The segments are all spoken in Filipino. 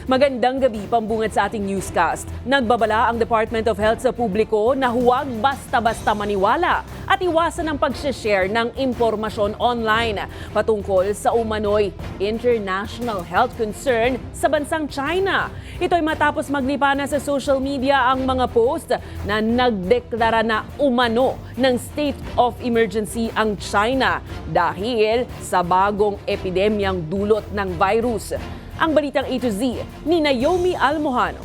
Magandang gabi, pambungad sa ating newscast. Nagbabala ang Department of Health sa publiko na huwag basta-basta maniwala at iwasan ang pag-share ng impormasyon online patungkol sa umano'y international health concern sa bansang China. Ito'y matapos maglipa na sa social media ang mga post na nagdeklara na umano ng state of emergency ang China dahil sa bagong epidemyang dulot ng virus. Ang balitang A to Z ni Naomi Almohano.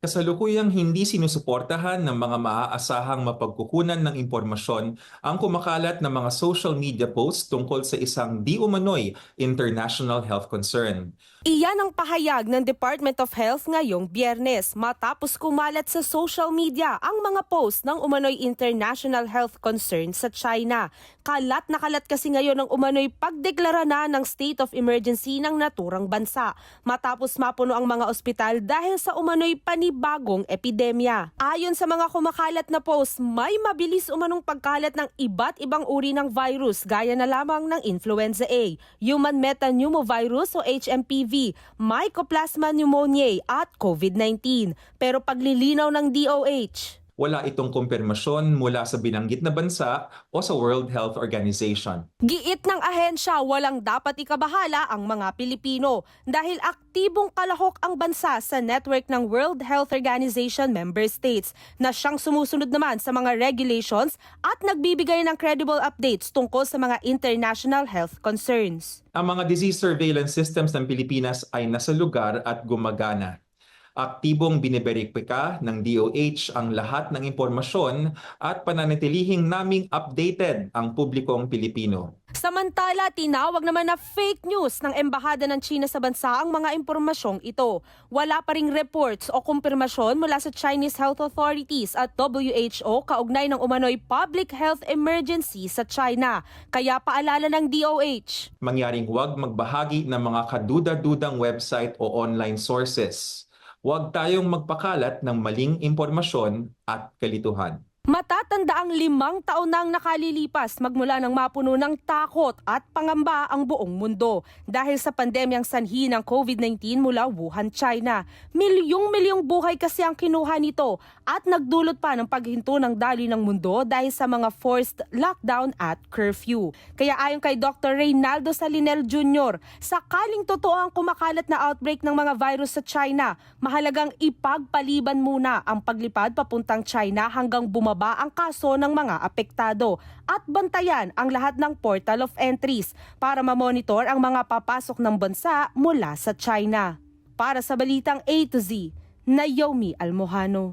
Kasalukuyang hindi sinusuportahan ng mga maaasahang mapagkukunan ng impormasyon ang kumakalat na mga social media posts tungkol sa isang di umano'y international health concern. Iyan ang pahayag ng Department of Health ngayong Biyernes matapos kumalat sa social media ang mga post ng umano'y international health concern sa China. Kalat na kalat kasi ngayon ang umano'y pagdeklara na ng state of emergency ng naturang bansa matapos mapuno ang mga ospital dahil sa umano'y panibagong epidemya. Ayon sa mga kumakalat na post, may mabilis umanong pagkalat ng iba't ibang uri ng virus gaya na lamang ng influenza A, human metapneumovirus o HMPV, Mycoplasma pneumoniae at COVID-19. Pero paglilinaw ng DOH, Wala itong kumpirmasyon mula sa binanggit na bansa o sa World Health Organization. giit ng ahensya walang dapat ikabahala ang mga Pilipino dahil aktibong kalahok ang bansa sa network ng World Health Organization member states na siyang sumusunod naman sa mga regulations at nagbibigay ng credible updates tungkol sa mga international health concerns. Ang mga disease surveillance systems ng Pilipinas ay nasa lugar at gumagana. Aktibong biniberipika ng DOH ang lahat ng impormasyon at pananatilihing naming updated ang publikong Pilipino. Samantala, tinawag naman na fake news ng Embahada ng China sa bansa ang mga impormasyong ito. Wala pa ring reports o kumpirmasyon mula sa Chinese health authorities at WHO kaugnay ng umano'y public health emergency sa China. Kaya paalala ng DOH, Mangyaring huwag magbahagi ng mga kaduda-dudang website o online sources. Huwag tayong magpakalat ng maling impormasyon at kalituhan. matatanda ang 5 taon nang nakalilipas magmula nang mapuno ng takot at pangamba ang buong mundo dahil sa pandemyang sanhi ng COVID-19 mula Wuhan, China. Milyong-milyong buhay kasi ang kinuha nito at nagdulot pa ng paghinto ng daloy ng mundo dahil sa mga forced lockdown at curfew. Kaya ayon kay Dr. Reynaldo Salinel Jr., sakaling totoo ang kumakalat na outbreak ng mga virus sa China, mahalagang ipagpaliban muna ang paglipad papuntang China hanggang bumaba ang kaso ng mga apektado at bantayan ang lahat ng portal of entries para mamonitor ang mga papasok ng bansa mula sa China. Para sa Balitang A to Z, Naomi Almohano.